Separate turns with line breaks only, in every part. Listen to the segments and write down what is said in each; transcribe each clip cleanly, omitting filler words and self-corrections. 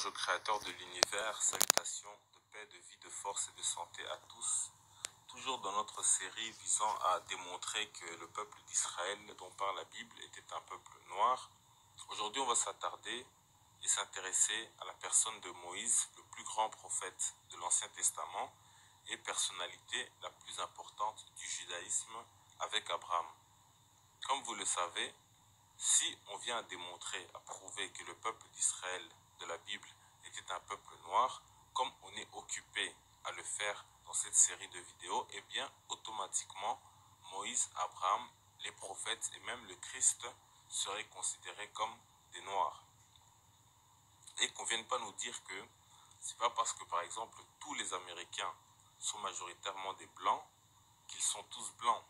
Louange au Créateur de l'univers, salutations de paix, de vie, de force et de santé à tous. Toujours dans notre série visant à démontrer que le peuple d'Israël dont parle la Bible était un peuple noir. Aujourd'hui, on va s'attarder et s'intéresser à la personne de Moïse, le plus grand prophète de l'Ancien Testament et personnalité la plus importante du judaïsme avec Abraham. Comme vous le savez, si on vient à démontrer, à prouver que le peuple d'Israël de la Bible était un peuple noir, comme on est occupé à le faire dans cette série de vidéos, eh bien, automatiquement, Moïse, Abraham, les prophètes et même le Christ seraient considérés comme des noirs. Et qu'on ne vienne pas nous dire que c'est pas parce que, par exemple, tous les Américains sont majoritairement des blancs qu'ils sont tous blancs,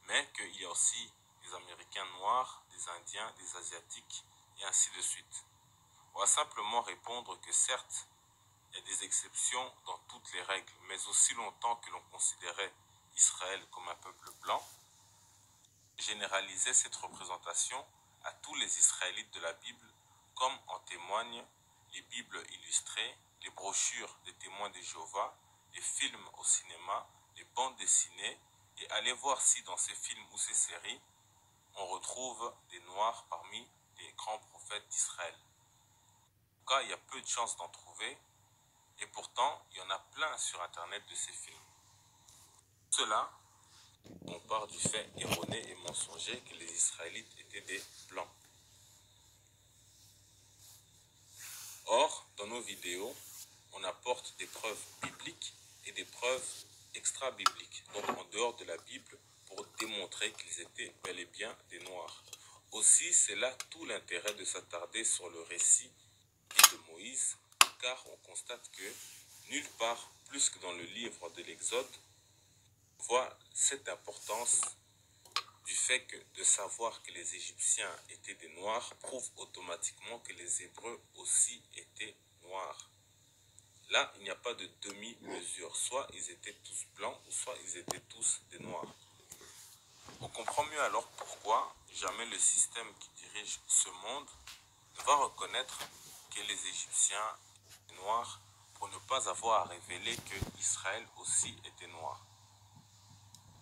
mais qu'il y a aussi des Américains noirs, des Indiens, des Asiatiques, et ainsi de suite. On va simplement répondre que certes, il y a des exceptions dans toutes les règles, mais aussi longtemps que l'on considérait Israël comme un peuple blanc, généralisait cette représentation à tous les Israélites de la Bible, comme en témoignent les Bibles illustrées, les brochures des témoins de Jéhovah, les films au cinéma, les bandes dessinées, et allez voir si dans ces films ou ces séries, on retrouve des noirs parmi les grands prophètes d'Israël. En tout cas, il y a peu de chances d'en trouver, et pourtant, il y en a plein sur Internet de ces films. Cela, on part du fait erroné et mensonger que les Israélites étaient des blancs. Or, dans nos vidéos, on apporte des preuves bibliques et des preuves extra-bibliques, donc en dehors de la Bible, pour démontrer qu'ils étaient bel et bien des Noirs. Aussi, c'est là tout l'intérêt de s'attarder sur le récit de Moïse, car on constate que nulle part, plus que dans le livre de l'Exode, on voit cette importance du fait que de savoir que les Égyptiens étaient des Noirs prouve automatiquement que les Hébreux aussi étaient noirs. Là, il n'y a pas de demi-mesure. Soit ils étaient tous blancs, ou soit ils étaient tous des Noirs. On comprend mieux alors pourquoi jamais le système qui dirige ce monde ne va reconnaître que les Égyptiens étaient noirs pour ne pas avoir à révéler que Israël aussi était noir.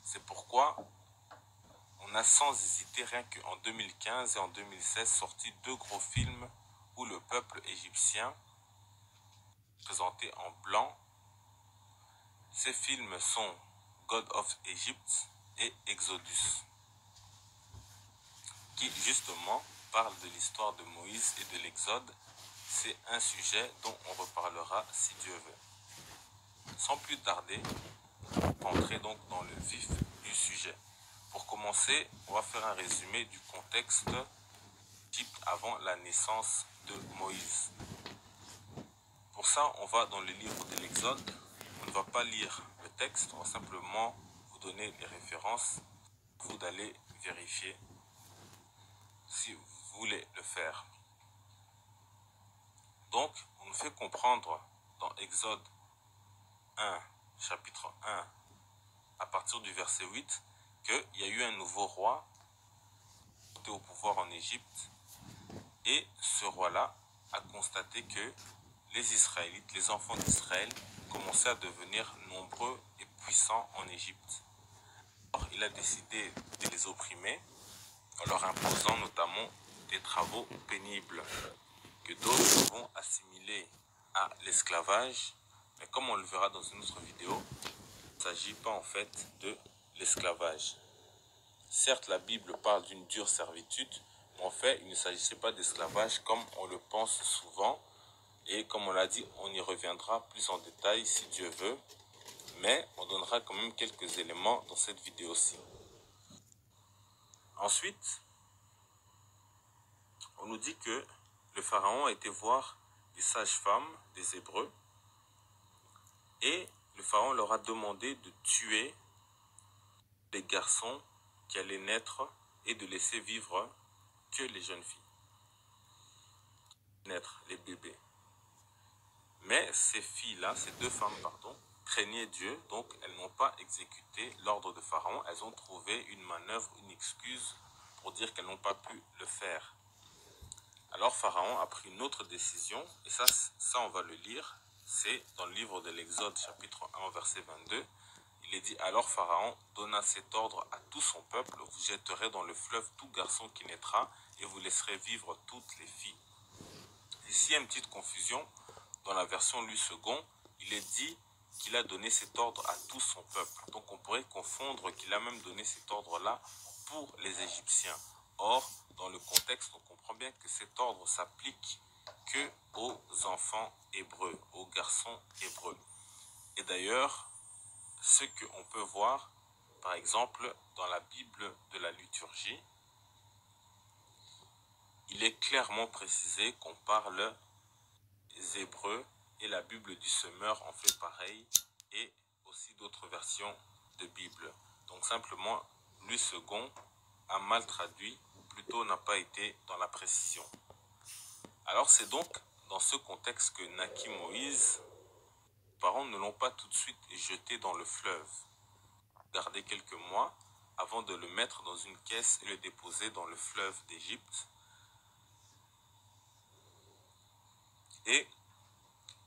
C'est pourquoi on a sans hésiter, rien qu'en 2015 et en 2016, sorti deux gros films où le peuple égyptien présenté en blanc. Ces films sont God of Egypt et Exodus, qui justement parlent de l'histoire de Moïse et de l'Exode. C'est un sujet dont on reparlera si Dieu veut. Sans plus tarder, entrer donc dans le vif du sujet. Pour commencer, on va faire un résumé du contexte d'Égypte avant la naissance de Moïse. Pour ça, on va dans le livre de l'Exode. On ne va pas lire le texte, on va simplement vous donner les références. Vous d'aller vérifier si vous voulez le faire. Donc, on nous fait comprendre dans Exode 1, chapitre 1, à partir du verset 8, qu'il y a eu un nouveau roi qui était au pouvoir en Égypte, et ce roi-là a constaté que les Israélites, les enfants d'Israël, commençaient à devenir nombreux et puissants en Égypte. Alors, il a décidé de les opprimer en leur imposant notamment des travaux pénibles que d'autres vont assimiler à l'esclavage. Mais comme on le verra dans une autre vidéo, il ne s'agit pas en fait de l'esclavage. Certes, la Bible parle d'une dure servitude, mais en fait, il ne s'agissait pas d'esclavage comme on le pense souvent. Et comme on l'a dit, on y reviendra plus en détail si Dieu veut. Mais on donnera quand même quelques éléments dans cette vidéo-ci. Ensuite, on nous dit que le pharaon a été voir les sages-femmes des Hébreux et le pharaon leur a demandé de tuer les garçons qui allaient naître et de laisser vivre que les jeunes filles. Naître, les bébés. Mais ces filles-là, ces deux femmes, pardon, craignaient Dieu, donc elles n'ont pas exécuté l'ordre de Pharaon. Elles ont trouvé une manœuvre, une excuse pour dire qu'elles n'ont pas pu le faire. Alors Pharaon a pris une autre décision, et ça on va le lire, c'est dans le livre de l'Exode chapitre 1 verset 22. Il est dit, alors Pharaon donna cet ordre à tout son peuple, vous jetterez dans le fleuve tout garçon qui naîtra, et vous laisserez vivre toutes les filles. Ici, il y a une petite confusion. Dans la version Louis II, il est dit qu'il a donné cet ordre à tout son peuple. Donc on pourrait confondre qu'il a même donné cet ordre-là pour les Égyptiens. Or, dans le contexte, on comprend bien que cet ordre s'applique que aux enfants hébreux, aux garçons hébreux. Et d'ailleurs, ce qu'on peut voir, par exemple, dans la Bible de la liturgie, il est clairement précisé qu'on parle des Hébreux et la Bible du Semeur en fait pareil et aussi d'autres versions de Bible. Donc simplement, Louis II a mal traduit ou plutôt n'a pas été dans la précision. Alors c'est donc dans ce contexte que naquit Moïse. Les parents ne l'ont pas tout de suite jeté dans le fleuve. Gardé quelques mois avant de le mettre dans une caisse et le déposer dans le fleuve d'Égypte. Et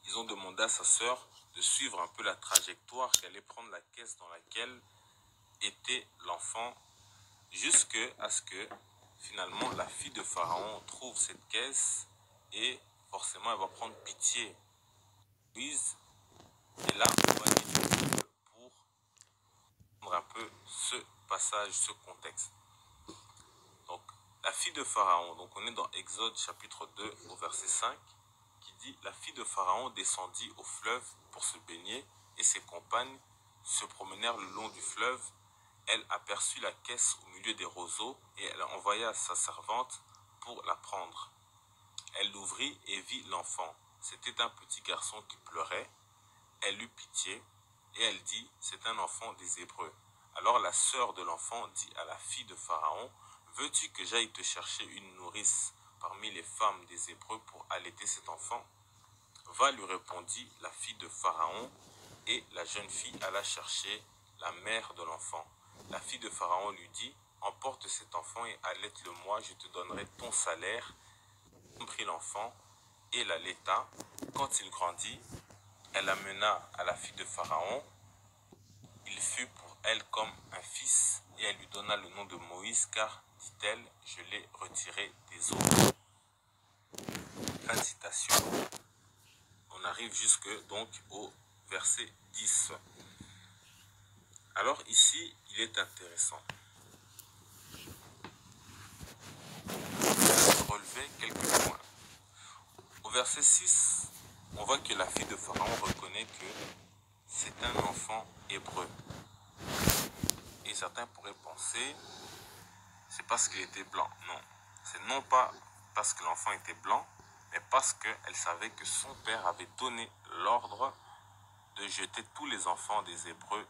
ils ont demandé à sa sœur de suivre un peu la trajectoire qu'allait prendre la caisse dans laquelle était l'enfant, jusqu'à ce que finalement la fille de Pharaon trouve cette caisse et forcément elle va prendre pitié. Moïse, et là on va lire pour prendre un peu ce passage, ce contexte. Donc la fille de Pharaon, donc on est dans Exode chapitre 2 au verset 5. Qui dit, la fille de Pharaon descendit au fleuve pour se baigner et ses compagnes se promenèrent le long du fleuve. Elle aperçut la caisse au milieu des roseaux et elle envoya sa servante pour la prendre. Elle l'ouvrit et vit l'enfant. C'était un petit garçon qui pleurait. Elle eut pitié et elle dit, c'est un enfant des Hébreux. Alors la sœur de l'enfant dit à la fille de Pharaon, veux-tu que j'aille te chercher une nourrice parmi les femmes des Hébreux pour allaiter cet enfant? Va, lui répondit la fille de Pharaon, et la jeune fille alla chercher la mère de l'enfant. La fille de Pharaon lui dit, emporte cet enfant et allaite-le-moi, je te donnerai ton salaire. Elle prit l'enfant et l'allaita. Quand il grandit, elle amena à la fille de Pharaon. Il fut pour elle comme un fils, et elle lui donna le nom de Moïse, car, dit-elle, je l'ai retiré des eaux. Fin de citation. On arrive jusque donc au verset 10. Alors ici, il est intéressant de relever quelques points. Au verset 6, on voit que la fille de Pharaon reconnaît que c'est un enfant hébreu. Et certains pourraient penser, c'est parce qu'il était blanc. Non, c'est non pas parce que l'enfant était blanc, mais parce qu'elle savait que son père avait donné l'ordre de jeter tous les enfants des Hébreux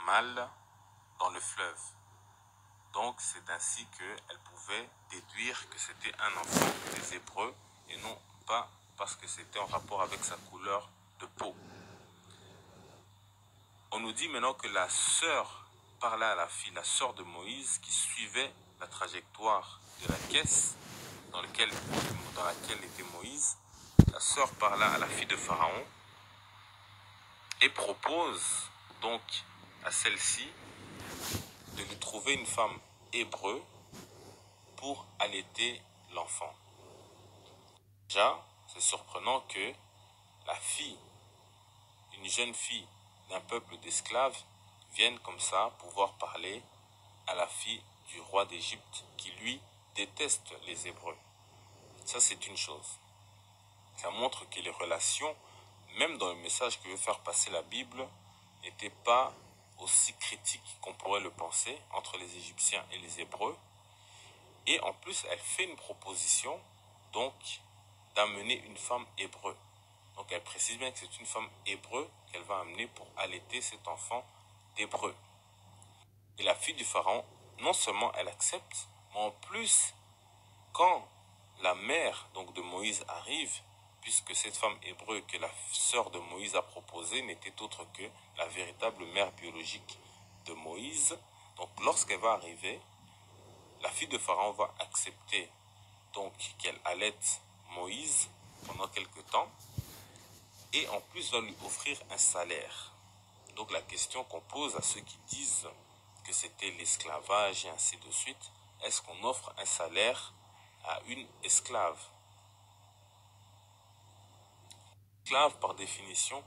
mâles dans le fleuve. Donc c'est ainsi qu'elle pouvait déduire que c'était un enfant des Hébreux et non pas parce que c'était en rapport avec sa couleur de peau. On nous dit maintenant que la sœur parla à la fille, la sœur de Moïse, qui suivait la trajectoire de la caisse dans laquelle était Moïse. La sœur parla à la fille de Pharaon et propose donc à celle-ci de lui trouver une femme hébreu pour allaiter l'enfant. Déjà, c'est surprenant que la fille, une jeune fille d'un peuple d'esclaves, vienne comme ça pouvoir parler à la fille du roi d'Égypte qui, lui, déteste les Hébreux. Ça, c'est une chose. Ça montre que les relations, même dans le message que veut faire passer la Bible, n'étaient pas aussi critiques qu'on pourrait le penser entre les Égyptiens et les Hébreux. Et en plus, elle fait une proposition, donc, d'amener une femme hébreu. Donc, elle précise bien que c'est une femme hébreu qu'elle va amener pour allaiter cet enfant d'hébreu. Et la fille du pharaon, non seulement elle accepte, mais en plus, quand la mère donc de Moïse arrive, puisque cette femme hébreu que la sœur de Moïse a proposée n'était autre que la véritable mère biologique de Moïse, donc lorsqu'elle va arriver, la fille de Pharaon va accepter donc qu'elle allaite Moïse pendant quelque temps et en plus va lui offrir un salaire. Donc la question qu'on pose à ceux qui disent que c'était l'esclavage et ainsi de suite, est-ce qu'on offre un salaire à une esclave? L'esclave, par définition,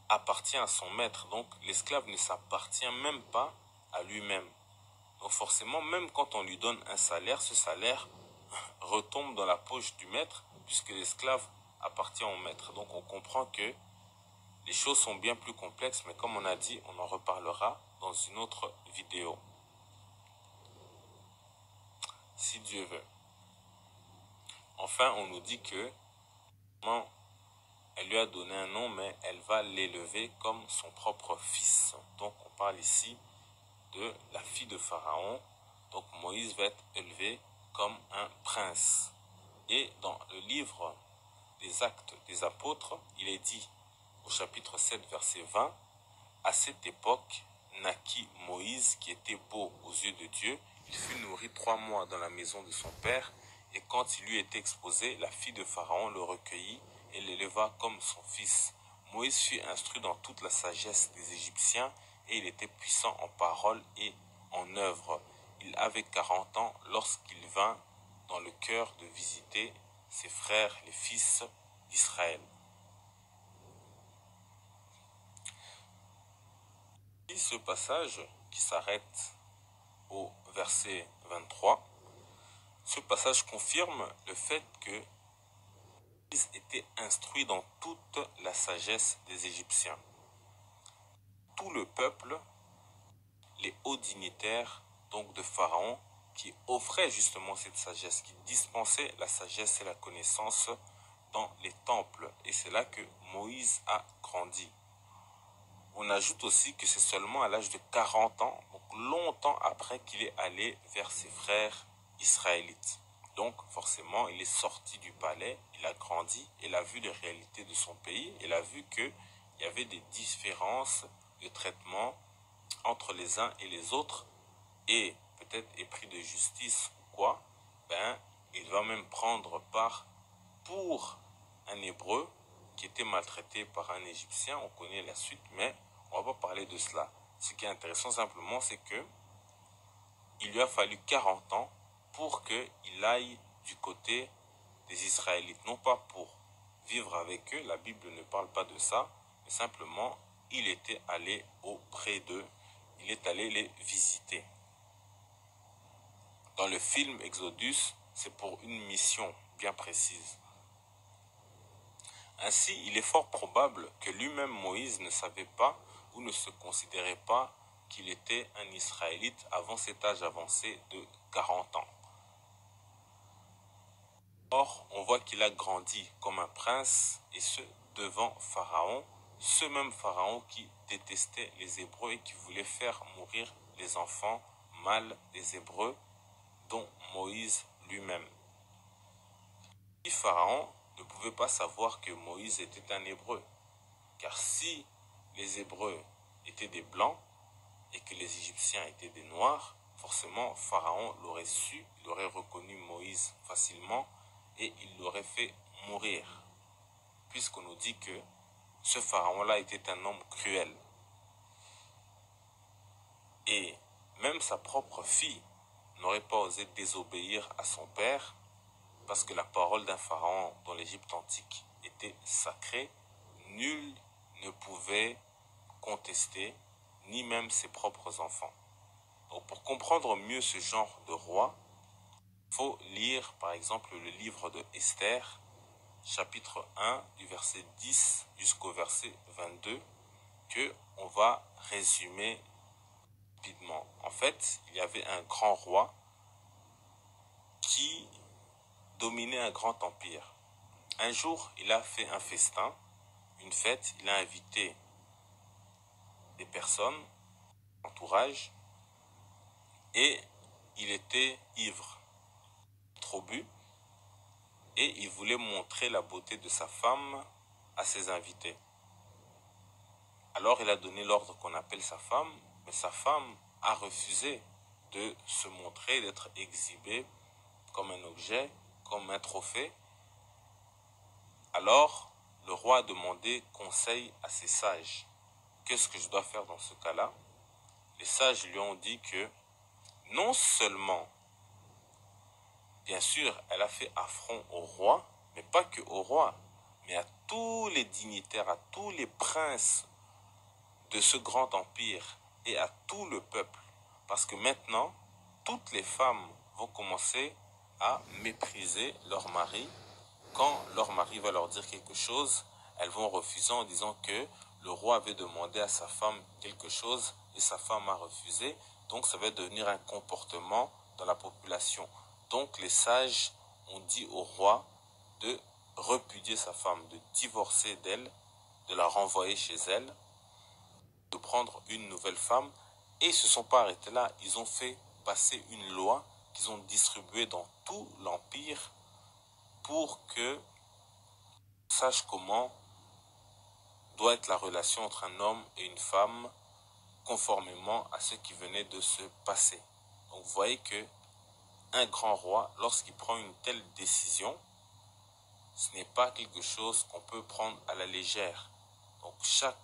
appartient à son maître. Donc l'esclave ne s'appartient même pas à lui-même. Donc forcément, même quand on lui donne un salaire, ce salaire retombe dans la poche du maître puisque l'esclave appartient au maître. Donc on comprend que les choses sont bien plus complexes, mais comme on a dit, on en reparlera dans une autre vidéo. Si Dieu veut. Enfin, on nous dit que elle lui a donné un nom, mais elle va l'élever comme son propre fils. Donc on parle ici de la fille de Pharaon. Donc Moïse va être élevé comme un prince. Et dans le livre des Actes des Apôtres, il est dit au chapitre 7, verset 20, « À cette époque naquit Moïse qui était beau aux yeux de Dieu. Il fut nourri 3 mois dans la maison de son père, et quand il lui était exposé, la fille de Pharaon le recueillit et l'éleva comme son fils. Moïse fut instruit dans toute la sagesse des Égyptiens, et il était puissant en parole et en œuvre. Il avait 40 ans lorsqu'il vint dans le cœur de visiter ses frères, les fils d'Israël. » Et ce passage qui s'arrête au verset 23, ce passage confirme le fait que Moïse était instruit dans toute la sagesse des Égyptiens. Tout le peuple, les hauts dignitaires donc de Pharaon, qui offraient justement cette sagesse, qui dispensaient la sagesse et la connaissance dans les temples. Et c'est là que Moïse a grandi. On ajoute aussi que c'est seulement à l'âge de 40 ans, donc longtemps après qu'il est allé vers ses frères israélites. Donc forcément, il est sorti du palais, il a grandi, il a vu les réalités de son pays, il a vu qu'il y avait des différences de traitement entre les uns et les autres, et peut-être épris de justice ou quoi, il va même prendre part pour un Hébreu qui était maltraité par un Égyptien. On connaît la suite, mais on va pas parler de cela. Ce qui est intéressant simplement, c'est que il lui a fallu 40 ans pour qu'il aille du côté des Israélites. Non pas pour vivre avec eux, la Bible ne parle pas de ça, mais simplement, il était allé auprès d'eux, il est allé les visiter. Dans le film Exodus, c'est pour une mission bien précise. Ainsi, il est fort probable que lui-même Moïse ne savait pas ou ne se considérait pas qu'il était un Israélite avant cet âge avancé de 40 ans. Or, on voit qu'il a grandi comme un prince, et ce, devant Pharaon, ce même Pharaon qui détestait les Hébreux et qui voulait faire mourir les enfants mâles des Hébreux, dont Moïse lui-même. Et Pharaon ne pouvait pas savoir que Moïse était un Hébreu, car si les Hébreux étaient des Blancs et que les Égyptiens étaient des Noirs, forcément Pharaon l'aurait su, il aurait reconnu Moïse facilement et il l'aurait fait mourir, puisqu'on nous dit que ce Pharaon-là était un homme cruel. Et même sa propre fille n'aurait pas osé désobéir à son père, parce que la parole d'un pharaon dans l'Égypte antique était sacrée. Nul ne pouvait contester, ni même ses propres enfants. Donc pour comprendre mieux ce genre de roi, il faut lire par exemple le livre de Esther, chapitre 1, du verset 10 jusqu'au verset 22, que on va résumer rapidement. En fait, il y avait un grand roi qui dominait un grand empire. Un jour, il a fait un festin, une fête, il a invité des personnes, entourage, et il était ivre, trop bu, et il voulait montrer la beauté de sa femme à ses invités. Alors il a donné l'ordre qu'on appelle sa femme, mais sa femme a refusé de se montrer, d'être exhibée comme un objet comme un trophée. Alors, le roi a demandé conseil à ses sages. Qu'est-ce que je dois faire dans ce cas-là? Les sages lui ont dit que non seulement, bien sûr, elle a fait affront au roi, mais pas que au roi, mais à tous les dignitaires, à tous les princes de ce grand empire et à tout le peuple. Parce que maintenant, toutes les femmes vont commencer à mépriser leur mari. Quand leur mari va leur dire quelque chose, elles vont refuser en disant que le roi avait demandé à sa femme quelque chose et sa femme a refusé. Donc ça va devenir un comportement dans la population. Donc les sages ont dit au roi de repudier sa femme, de divorcer d'elle, de la renvoyer chez elle, de prendre une nouvelle femme. Et ils ne se sont pas arrêtés là, ils ont fait passer une loi qu'ils ont distribuée dans tout l'empire pour que sache comment doit être la relation entre un homme et une femme conformément à ce qui venait de se passer. Donc vous voyez que un grand roi, lorsqu'il prend une telle décision, ce n'est pas quelque chose qu'on peut prendre à la légère. Donc chaque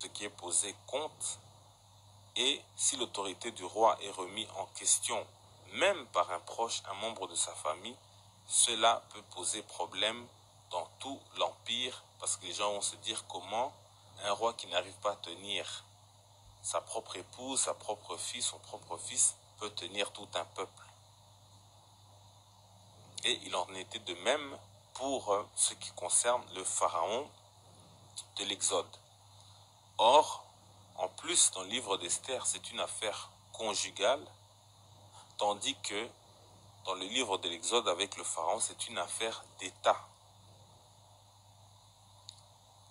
ce qui est posé compte, et si l'autorité du roi est remise en question, même par un proche, un membre de sa famille, cela peut poser problème dans tout l'empire, parce que les gens vont se dire comment un roi qui n'arrive pas à tenir sa propre épouse, sa propre fille, son propre fils, peut tenir tout un peuple. Et il en était de même pour ce qui concerne le pharaon de l'Exode. Or, en plus, dans le livre d'Esther, c'est une affaire conjugale, tandis que dans le livre de l'Exode avec le pharaon, c'est une affaire d'État.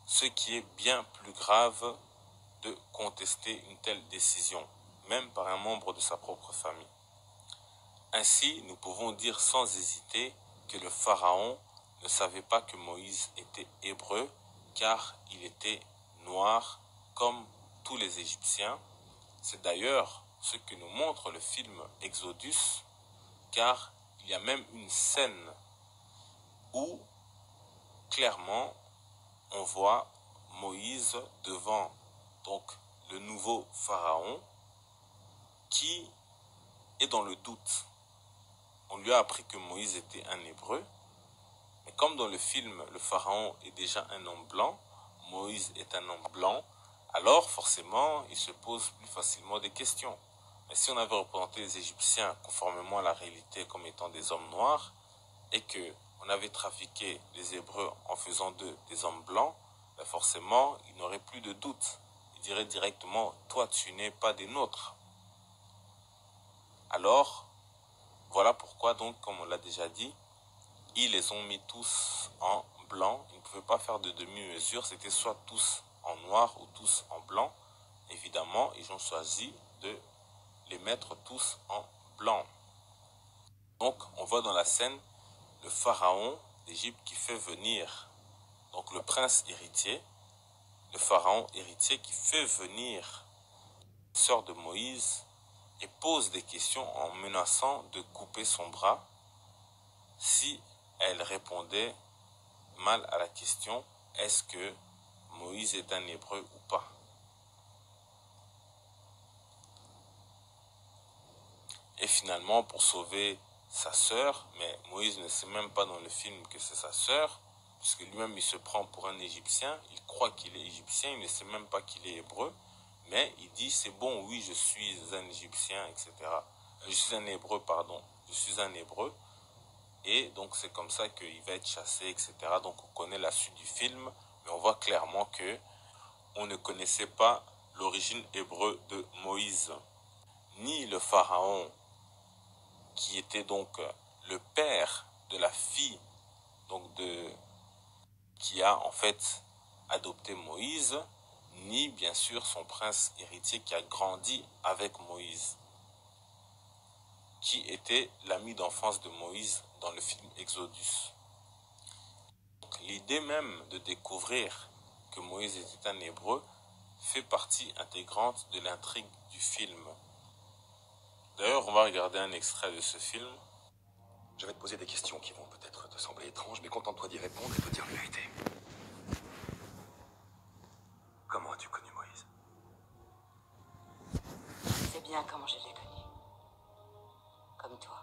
Ce qui est bien plus grave de contester une telle décision, même par un membre de sa propre famille. Ainsi, nous pouvons dire sans hésiter que le pharaon ne savait pas que Moïse était hébreu, car il était noir comme tous les Égyptiens. C'est d'ailleurs ce que nous montre le film Exodus, car il y a même une scène où clairement on voit Moïse devant donc le nouveau pharaon qui est dans le doute. On lui a appris que Moïse était un hébreu, mais comme dans le film le pharaon est déjà un homme blanc, Moïse est un homme blanc, alors forcément il se pose plus facilement des questions. Mais si on avait représenté les Égyptiens conformément à la réalité comme étant des hommes noirs, et que on avait trafiqué les Hébreux en faisant d'eux des hommes blancs, ben forcément il n'aurait plus de doute. Il dirait directement, toi tu n'es pas des nôtres. Alors, voilà pourquoi donc, comme on l'a déjà dit, ils les ont mis tous en blanc. Ils ne pouvaient pas faire de demi-mesure, c'était soit tous en noir ou tous en blanc. Évidemment, ils ont choisi de les mettre tous en blanc. Donc, on voit dans la scène le pharaon d'Égypte qui fait venir, donc le prince héritier, le pharaon héritier qui fait venir la sœur de Moïse et pose des questions en menaçant de couper son bras si elle répondait mal à la question est-ce que Moïse est un hébreu ou pas. Et finalement, pour sauver sa sœur, mais Moïse ne sait même pas dans le film que c'est sa sœur, puisque lui-même il se prend pour un Égyptien, il croit qu'il est Égyptien, il ne sait même pas qu'il est hébreu, mais il dit c'est bon, oui, je suis un Égyptien, etc. Je suis un hébreu, pardon, je suis un hébreu, et donc c'est comme ça qu'il va être chassé, etc. Donc on connaît la suite du film, mais on voit clairement que on ne connaissait pas l'origine hébreu de Moïse, ni le pharaon qui était donc le père de la fille donc qui a en fait adopté Moïse, ni bien sûr son prince héritier qui a grandi avec Moïse, qui était l'ami d'enfance de Moïse dans le film Exodus. L'idée même de découvrir que Moïse était un hébreu fait partie intégrante de l'intrigue du film. D'ailleurs, on va regarder un extrait de ce film.
Je vais te poser des questions qui vont peut-être te sembler étranges, mais contente-toi d'y répondre et de dire la vérité. Comment as-tu connu Moïse?
Je sais bien comment je l'ai connu. Comme toi.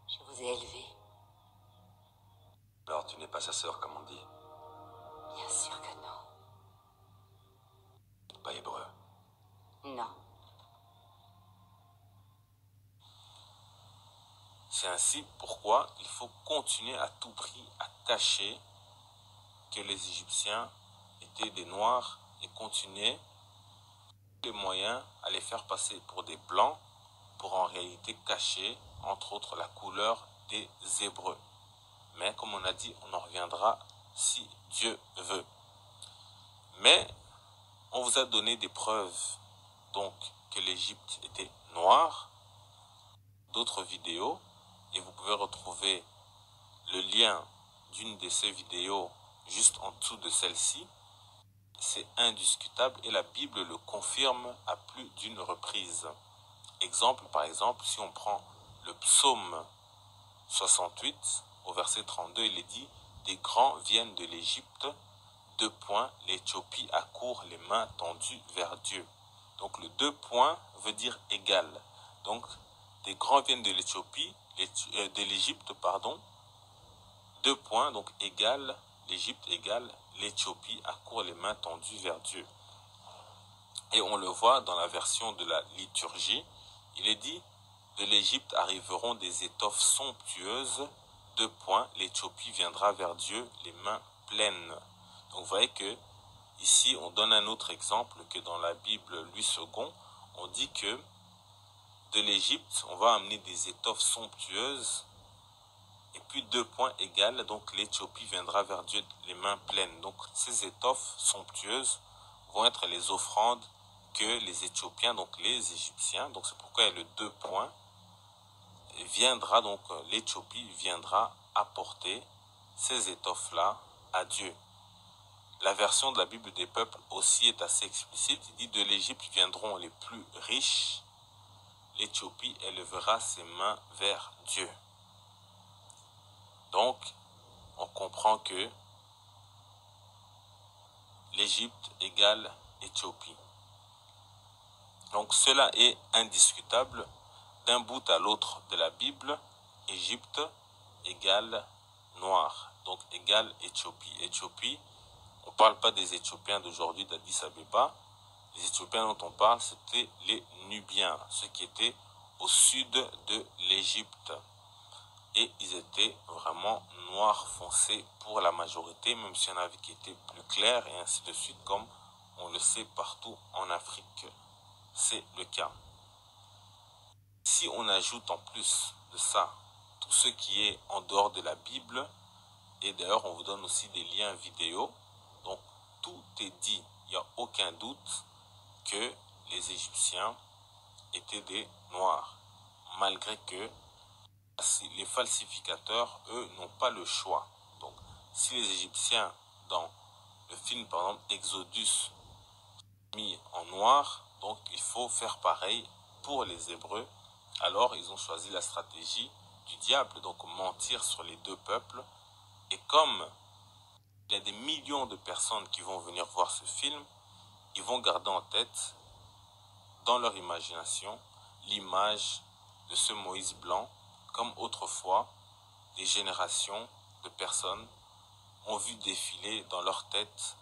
Je vous ai élevé.
Alors tu n'es pas sa sœur, comme on dit.
Bien sûr que non.
Pas hébreu.
Non.
C'est ainsi pourquoi il faut continuer à tout prix à cacher que les Égyptiens étaient des Noirs et continuer les moyens à les faire passer pour des Blancs pour en réalité cacher, entre autres, la couleur des Hébreux. Mais comme on a dit, on en reviendra si Dieu veut. Mais on vous a donné des preuves donc que l'Égypte était noire, d'autres vidéos, et vous pouvez retrouver le lien d'une de ces vidéos juste en dessous de celle-ci. C'est indiscutable et la Bible le confirme à plus d'une reprise. Exemple, par exemple, si on prend le psaume 68, au verset 32, il est dit « Des grands viennent de l'Égypte, deux points, l'Éthiopie accourt les mains tendues vers Dieu. » Donc le deux points veut dire égal. Donc des grands viennent de l'Éthiopie, de l'Égypte, pardon. Deux points, donc égal, l'Égypte égale l'Éthiopie accourt les mains tendues vers Dieu. Et on le voit dans la version de la liturgie, il est dit de l'Égypte arriveront des étoffes somptueuses, deux points, l'Éthiopie viendra vers Dieu les mains pleines. Donc vous voyez que ici on donne un autre exemple que dans la Bible Louis II, on dit que de l'Égypte on va amener des étoffes somptueuses et puis deux points égales, donc l'Éthiopie viendra vers Dieu les mains pleines. Donc ces étoffes somptueuses vont être les offrandes que les Éthiopiens, donc les Égyptiens, donc c'est pourquoi il y a le deux points, viendra, donc l'Éthiopie viendra apporter ces étoffes-là à Dieu. La version de la Bible des peuples aussi est assez explicite. Il dit de l'Égypte viendront les plus riches, l'Éthiopie élèvera ses mains vers Dieu. Donc, on comprend que l'Égypte égale Éthiopie. Donc cela est indiscutable. D'un bout à l'autre de la Bible, Égypte égale noir, donc égale Éthiopie. Éthiopie, on ne parle pas des Éthiopiens d'aujourd'hui d'Addis Abeba. Les Éthiopiens dont on parle, c'était les Nubiens, ceux qui étaient au sud de l'Égypte. Et ils étaient vraiment noirs foncés pour la majorité, même s'il y en avait qui étaient plus clairs et ainsi de suite, comme on le sait partout en Afrique. C'est le cas. Si on ajoute en plus de ça tout ce qui est en dehors de la Bible, et d'ailleurs on vous donne aussi des liens vidéo, donc tout est dit, il n'y a aucun doute que les Égyptiens étaient des Noirs, malgré que les falsificateurs, eux, n'ont pas le choix. Donc si les Égyptiens, dans le film par exemple Exodus, mis en noir, donc il faut faire pareil pour les Hébreux. Alors ils ont choisi la stratégie du diable, donc mentir sur les deux peuples. Et comme il y a des millions de personnes qui vont venir voir ce film, ils vont garder en tête, dans leur imagination, l'image de ce Moïse blanc, comme autrefois, des générations de personnes ont vu défiler dans leur tête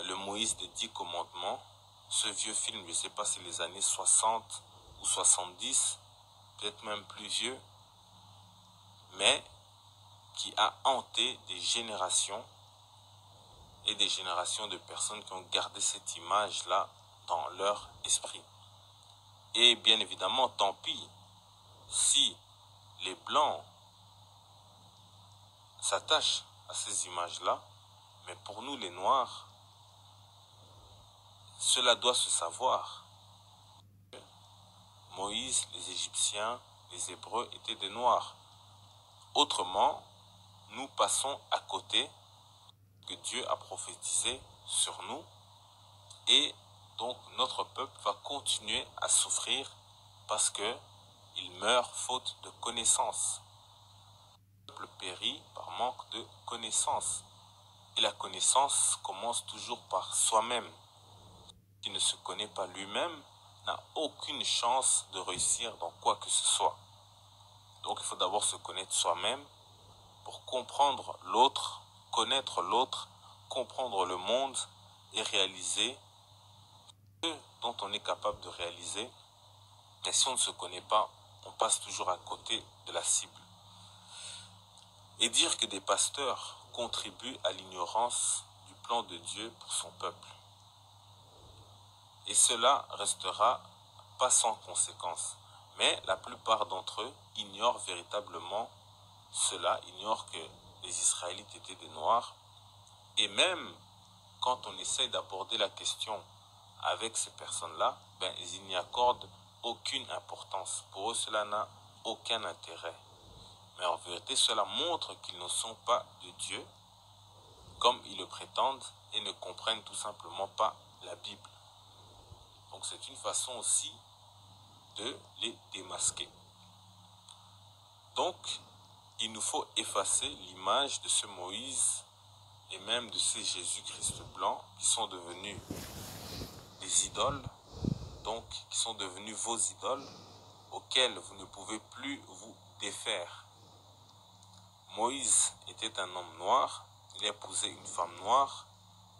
le Moïse des 10 commandements. Ce vieux film, je ne sais pas si c'est les années 60 ou 70, peut-être même plus vieux, mais qui a hanté des générations et des générations de personnes qui ont gardé cette image-là dans leur esprit. Et bien évidemment, tant pis si les Blancs s'attachent à ces images-là, mais pour nous les Noirs, cela doit se savoir. Moïse, les Égyptiens, les Hébreux étaient des Noirs. Autrement, nous passons à côté que Dieu a prophétisé sur nous et donc notre peuple va continuer à souffrir parce que il meurt faute de connaissance. Le peuple périt par manque de connaissance. Et la connaissance commence toujours par soi-même. Qui ne se connaît pas lui-même n'a aucune chance de réussir dans quoi que ce soit. Donc il faut d'abord se connaître soi-même pour comprendre l'autre, connaître l'autre, comprendre le monde et réaliser ce dont on est capable de réaliser. Mais si on ne se connaît pas, on passe toujours à côté de la cible. Et dire que des pasteurs contribuent à l'ignorance du plan de Dieu pour son peuple. Et cela restera pas sans conséquence. Mais la plupart d'entre eux ignorent véritablement cela, ignorent que les Israélites étaient des Noirs. Et même quand on essaye d'aborder la question avec ces personnes-là, ils n'y accordent aucune importance. Pour eux, cela n'a aucun intérêt. Mais en vérité, cela montre qu'ils ne sont pas de Dieu, comme ils le prétendent, et ne comprennent tout simplement pas la Bible. Donc c'est une façon aussi de les démasquer. Donc, il nous faut effacer l'image de ce Moïse et même de ces Jésus-Christ blancs qui sont devenus des idoles, donc qui sont devenus vos idoles, auxquelles vous ne pouvez plus vous défaire. Moïse était un homme noir, il épousait une femme noire,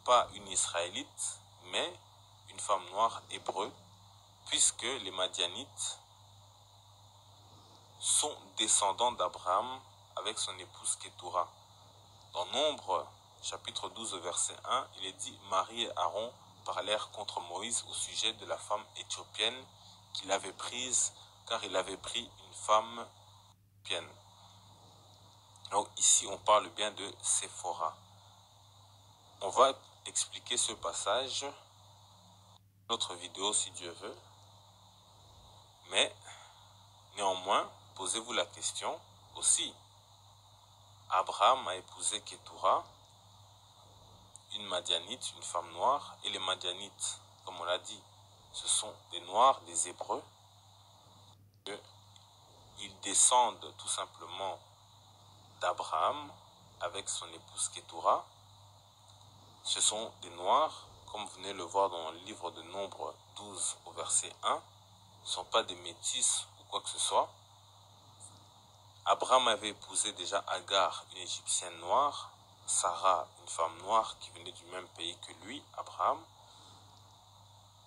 pas une Israélite, mais une femme noire hébreu, puisque les Madianites sont descendants d'Abraham avec son épouse Kétoura. Dans Nombre, chapitre 12, verset 1, il est dit « Marie et Aaron parlèrent contre Moïse au sujet de la femme éthiopienne qu'il avait prise, car il avait pris une femme éthiopienne. » Donc ici, on parle bien de Séphora. On va expliquer ce passage dans notre vidéo si Dieu veut. Mais néanmoins, posez-vous la question aussi. Abraham a épousé Kétoura, une Madianite, une femme noire, et les Madianites, comme on l'a dit, ce sont des Noirs, des Hébreux. Ils descendent tout simplement d'Abraham avec son épouse Kétoura. Ce sont des Noirs, comme vous venez le voir dans le livre de Nombre 12 au verset 1. Ce ne sont pas des métis ou quoi que ce soit. Abraham avait épousé déjà Agar, une Égyptienne noire, Sarah, une femme noire qui venait du même pays que lui, Abraham.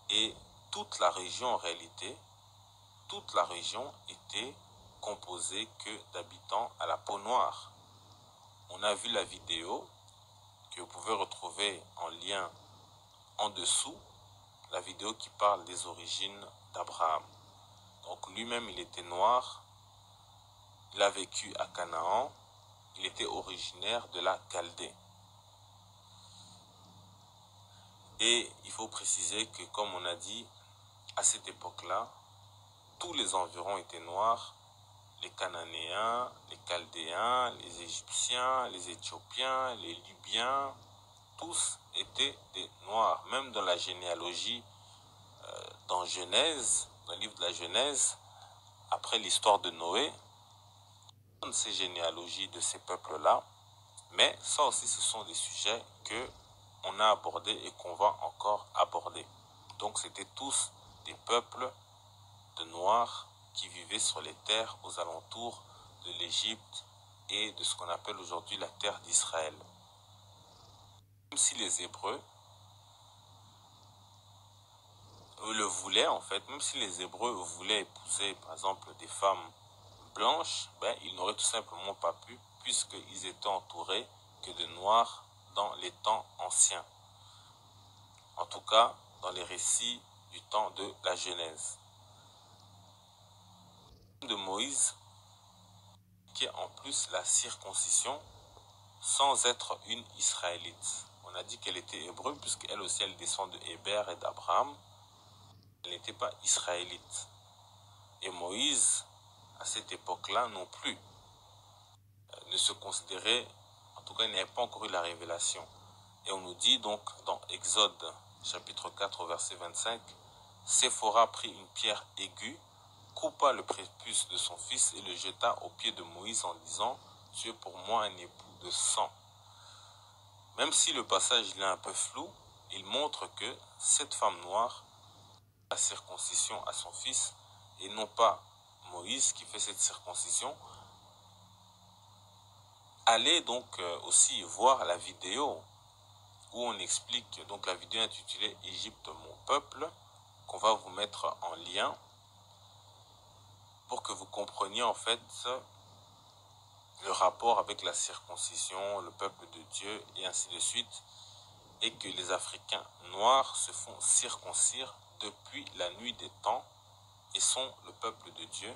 Et toute la région, en réalité, toute la région était composée que d'habitants à la peau noire. On a vu la vidéo que vous pouvez retrouver en lien en dessous, la vidéo qui parle des origines d'Abraham. Donc lui-même, il était noir, il a vécu à Canaan, il était originaire de la Chaldée. Et il faut préciser que, comme on a dit, à cette époque-là, tous les environs étaient noirs. Les Cananéens, les Chaldéens, les Égyptiens, les Éthiopiens, les Libyens, tous étaient des Noirs. Même dans la généalogie, dans Genèse, dans le livre de la Genèse, après l'histoire de Noé, on donne ces généalogies de ces peuples-là, mais ça aussi, ce sont des sujets que on a abordés et qu'on va encore aborder. Donc, c'était tous des peuples de Noirs qui vivaient sur les terres aux alentours de l'Égypte et de ce qu'on appelle aujourd'hui la terre d'Israël. Même si les Hébreux le voulaient, en fait, même si les Hébreux voulaient épouser, par exemple, des femmes blanches, ils n'auraient tout simplement pas pu, puisqu'ils étaient entourés que de Noirs dans les temps anciens. En tout cas, dans les récits du temps de la Genèse. De Moïse, qui est en plus la circoncision, sans être une Israélite. On a dit qu'elle était hébreu, puisqu'elle aussi, elle descend de Héber et d'Abraham. Elle n'était pas israélite. Et Moïse, à cette époque-là non plus, ne se considérait, en tout cas, il n'avait pas encore eu la révélation. Et on nous dit donc dans Exode, chapitre 4, verset 25, Séphora prit une pierre aiguë, coupa le prépuce de son fils et le jeta aux pieds de Moïse en disant, « Tu es pour moi un époux de sang. » Même si le passage est un peu flou, il montre que cette femme noire a la circoncision à son fils et non pas Moïse qui fait cette circoncision. Allez donc aussi voir la vidéo où on explique, donc la vidéo intitulée « Égypte, mon peuple », qu'on va vous mettre en lien pour que vous compreniez en fait le rapport avec la circoncision, le peuple de Dieu et ainsi de suite, et que les Africains noirs se font circoncire depuis la nuit des temps et sont le peuple de Dieu,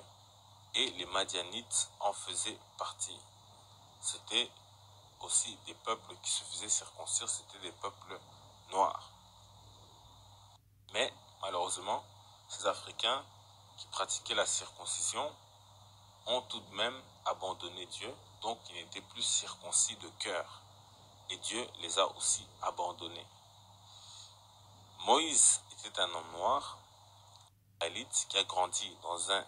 et les Madianites en faisaient partie. C'était aussi des peuples qui se faisaient circoncire, c'était des peuples noirs. Mais malheureusement, ces Africains qui pratiquaient la circoncision ont tout de même abandonné Dieu, donc ils n'étaient plus circoncis de cœur. Et Dieu les a aussi abandonnés. Moïse était un homme noir, israélite, qui a grandi dans un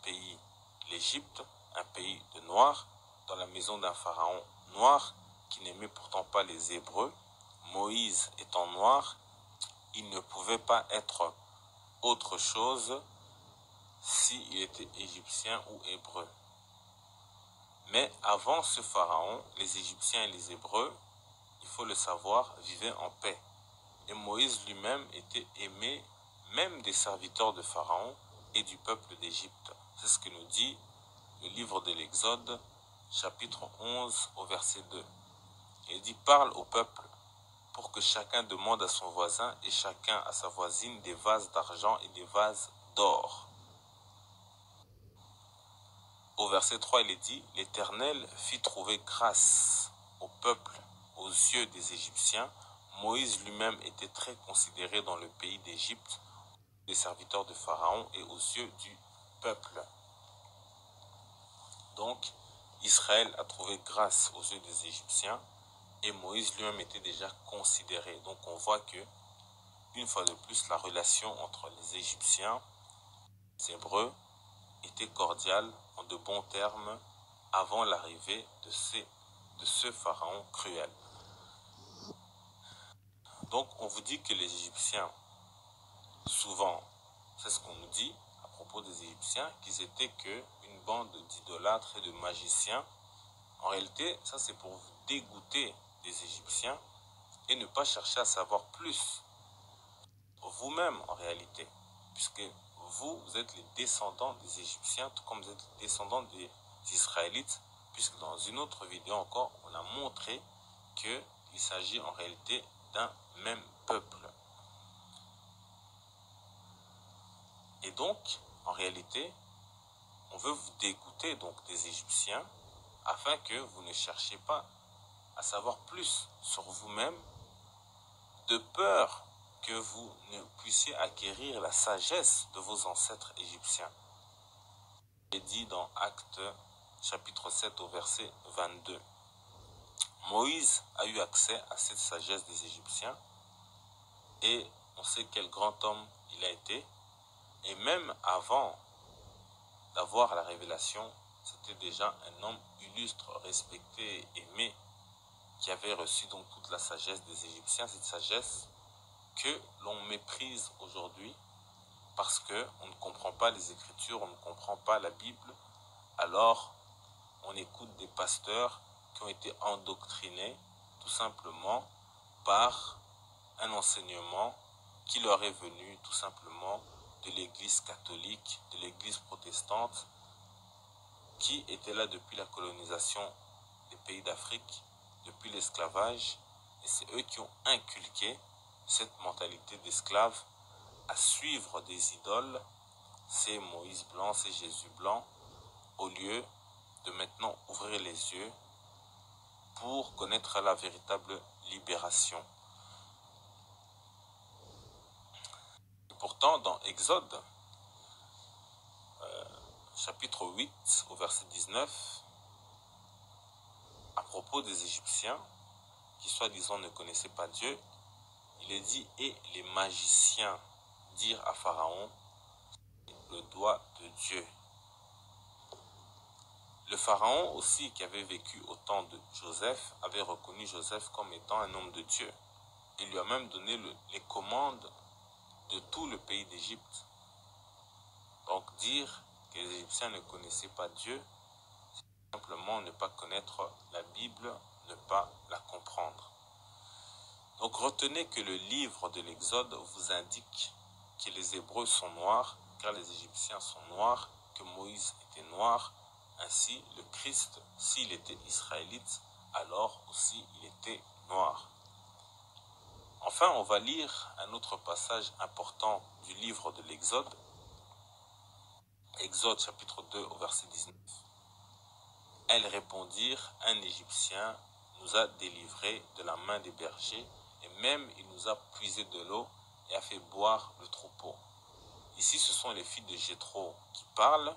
pays, l'Égypte, un pays de noirs, dans la maison d'un pharaon noir qui n'aimait pourtant pas les Hébreux. Moïse étant noir, il ne pouvait pas être autre chose s'il était égyptien ou hébreu. Mais avant ce pharaon, les Égyptiens et les Hébreux, il faut le savoir, vivaient en paix. Et Moïse lui-même était aimé même des serviteurs de Pharaon et du peuple d'Égypte. C'est ce que nous dit le livre de l'Exode, chapitre 11, au verset 2. Il dit « Parle au peuple pour que chacun demande à son voisin et chacun à sa voisine des vases d'argent et des vases d'or. » Au verset 3, il est dit « L'Éternel fit trouver grâce au peuple aux yeux des Égyptiens. Moïse lui-même était très considéré dans le pays d'Égypte, des serviteurs de Pharaon et aux yeux du peuple. » Donc, Israël a trouvé grâce aux yeux des Égyptiens et Moïse lui-même était déjà considéré. Donc, on voit que, une fois de plus, la relation entre les Égyptiens et les Hébreux était cordiale, en de bons termes, avant l'arrivée de ce pharaon cruel. Donc, on vous dit que les Égyptiens, souvent, c'est ce qu'on nous dit à propos des Égyptiens, qu'ils étaient qu'une bande d'idolâtres et de magiciens. En réalité, ça c'est pour vous dégoûter des Égyptiens et ne pas chercher à savoir plus vous-même en réalité, puisque vous êtes les descendants des Égyptiens, tout comme vous êtes les descendants des Israélites, puisque dans une autre vidéo encore, on a montré qu'il s'agit en réalité d'un même peuple. Et donc, en réalité, on veut vous dégoûter donc des Égyptiens afin que vous ne cherchiez pas à savoir plus sur vous-même, de peur que vous ne puissiez acquérir la sagesse de vos ancêtres égyptiens. Il est dit dans Actes chapitre 7 au verset 22. Moïse a eu accès à cette sagesse des Égyptiens et on sait quel grand homme il a été. Et même avant d'avoir la révélation, c'était déjà un homme illustre, respecté, aimé, qui avait reçu donc toute la sagesse des Égyptiens, cette sagesse que l'on méprise aujourd'hui parce qu'on ne comprend pas les Écritures, on ne comprend pas la Bible, alors on écoute des pasteurs qui ont été endoctrinés tout simplement par un enseignement qui leur est venu tout simplement de l'Église catholique, de l'Église protestante, qui était là depuis la colonisation des pays d'Afrique, depuis l'esclavage, et c'est eux qui ont inculqué cette mentalité d'esclave à suivre des idoles, c'est Moïse blanc, c'est Jésus blanc, au lieu de maintenant ouvrir les yeux pour connaître la véritable libération. Et pourtant, dans Exode, chapitre 8, au verset 19, à propos des Égyptiens, qui soi-disant ne connaissaient pas Dieu, il est dit « Et les magiciens dirent à Pharaon, le doigt de Dieu. Le pharaon aussi, qui avait vécu au temps de Joseph, avait reconnu Joseph comme étant un homme de Dieu. Il lui a même donné les commandes de tout le pays d'Égypte. Donc dire que les Égyptiens ne connaissaient pas Dieu, c'est simplement ne pas connaître la Bible, ne pas la comprendre. Donc retenez que le livre de l'Exode vous indique que les Hébreux sont noirs, car les Égyptiens sont noirs, que Moïse était noir. Ainsi, le Christ, s'il était israélite, alors aussi il était noir. Enfin, on va lire un autre passage important du livre de l'Exode. Exode chapitre 2 au verset 19. Elles répondirent, un Égyptien nous a délivrés de la main des bergers, et même il nous a puisé de l'eau et a fait boire le troupeau. Ici, ce sont les filles de Jéthro qui parlent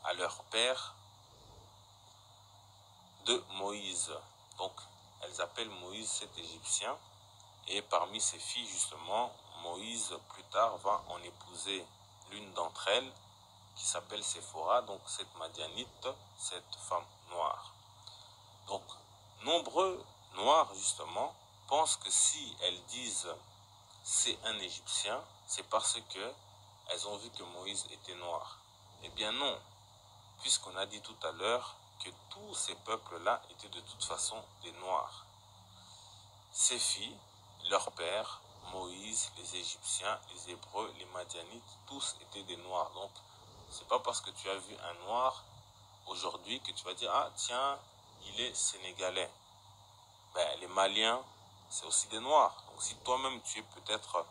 à leur père de Moïse. Donc, elles appellent Moïse cet Égyptien. Et parmi ces filles, justement, Moïse, plus tard, va en épouser l'une d'entre elles, qui s'appelle Séphora, donc cette Madianite, cette femme noire. Donc, nombreux noirs, justement, pensent que si elles disent « c'est un Égyptien », c'est parce que elles ont vu que Moïse était noir. Eh bien non, puisqu'on a dit tout à l'heure que tous ces peuples-là étaient de toute façon des noirs. Ces filles, leur père, Moïse, les Égyptiens, les Hébreux, les Madianites, tous étaient des noirs. Donc, c'est pas parce que tu as vu un noir aujourd'hui que tu vas dire « Ah, tiens, il est sénégalais ». Ben, les Maliens, c'est aussi des noirs. Donc, si toi-même, tu es peut-être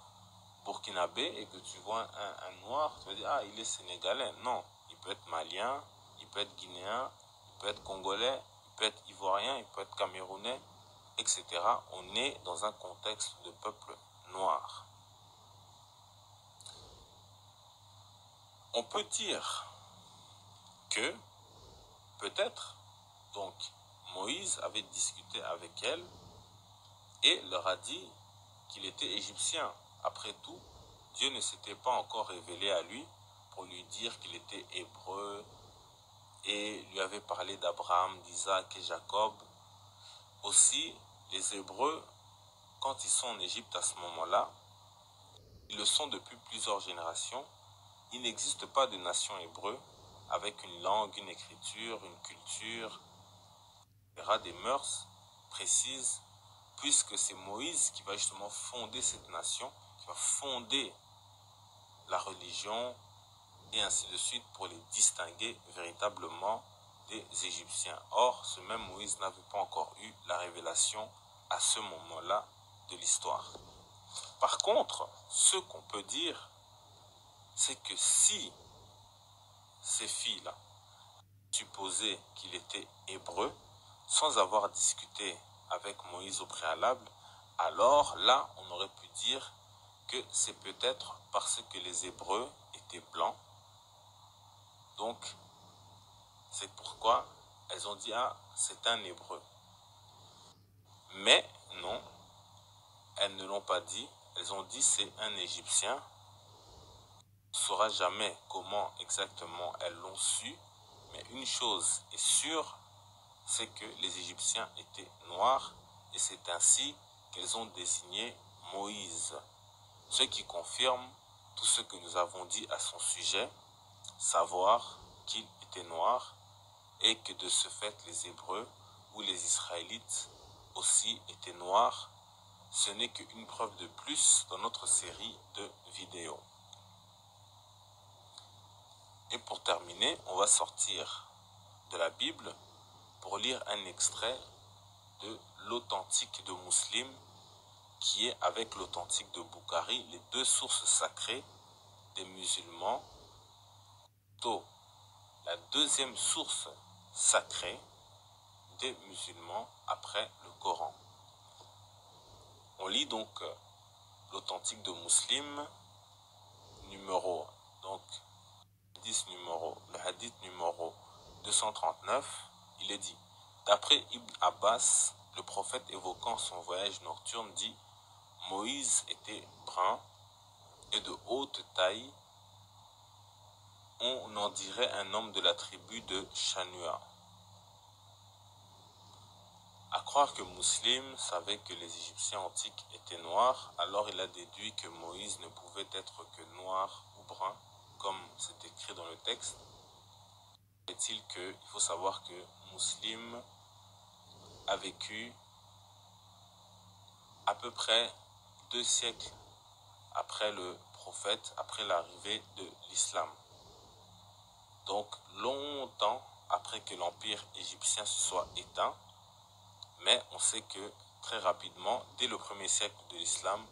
burkinabé et que tu vois un noir, tu vas dire « Ah, il est sénégalais ». Non, il peut être malien, il peut être guinéen, il peut être congolais, il peut être ivoirien, il peut être camerounais, etc. On est dans un contexte de peuple noir. On peut dire que peut-être donc Moïse avait discuté avec elle et leur a dit qu'il était égyptien. Après tout, Dieu ne s'était pas encore révélé à lui pour lui dire qu'il était hébreu et lui avait parlé d'Abraham, d'Isaac et Jacob. Aussi, les Hébreux, quand ils sont en Égypte à ce moment-là, ils le sont depuis plusieurs générations. Il n'existe pas de nation hébreu avec une langue, une écriture, une culture, des mœurs précises, puisque c'est Moïse qui va justement fonder cette nation, qui va fonder la religion et ainsi de suite pour les distinguer véritablement des Égyptiens. Or, ce même Moïse n'avait pas encore eu la révélation à ce moment-là de l'histoire. Par contre, ce qu'on peut dire, c'est que si ces filles-là supposaient qu'il était hébreu, sans avoir discuté avec Moïse au préalable, alors là, on aurait pu dire que c'est peut-être parce que les Hébreux étaient blancs. Donc, c'est pourquoi elles ont dit « Ah, c'est un Hébreu ». Mais non, elles ne l'ont pas dit. Elles ont dit « C'est un Égyptien ». On ne saura jamais comment exactement elles l'ont su. Mais une chose est sûre, c'est que les Égyptiens étaient noirs et c'est ainsi qu'elles ont désigné Moïse. Ce qui confirme tout ce que nous avons dit à son sujet, savoir qu'il était noir et que de ce fait les Hébreux ou les Israélites aussi étaient noirs. Ce n'est qu'une preuve de plus dans notre série de vidéos. Et pour terminer, on va sortir de la Bible pour lire un extrait de l'authentique de Muslim qui est avec l'authentique de Bukhari, les deux sources sacrées des musulmans, la deuxième source sacrée des musulmans après le Coran. On lit donc l'authentique de Muslim numéro donc le hadith numéro 239, il est dit: d'après Ibn Abbas, le prophète évoquant son voyage nocturne dit: Moïse était brun et de haute taille on en dirait un homme de la tribu de Chanua. À croire que Muslim savait que les Égyptiens antiques étaient noirs, alors il a déduit que Moïse ne pouvait être que noir ou brun, comme c'est écrit dans le texte. Est-il qu'il faut savoir que Muslim a vécu à peu près 2 siècles après le prophète, après l'arrivée de l'islam. Donc longtemps après que l'empire égyptien se soit éteint, mais on sait que très rapidement, dès le 1er siècle de l'islam,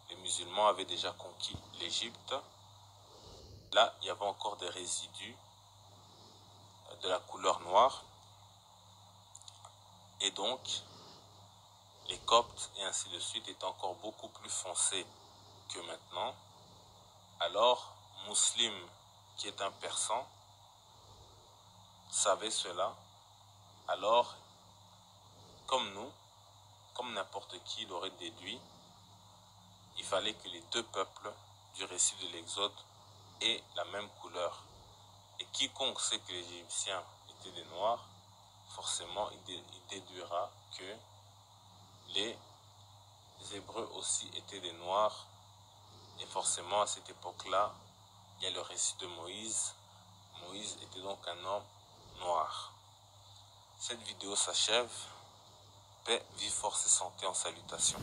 les musulmans avaient déjà conquis l'Égypte. Là, il y avait encore des résidus de la couleur noire. Et donc, les Coptes et ainsi de suite étaient encore beaucoup plus foncés que maintenant. Alors, Muslim, qui est un persan, savait cela. Alors, comme nous, comme n'importe qui l'aurait déduit, il fallait que les deux peuples du récit de l'Exode aient la même couleur. Et quiconque sait que les Égyptiens étaient des Noirs, forcément il déduira que les Hébreux aussi étaient des Noirs. Et forcément à cette époque-là, il y a le récit de Moïse. Moïse était donc un homme noir. Cette vidéo s'achève. Paix, vie, force et santé en salutation.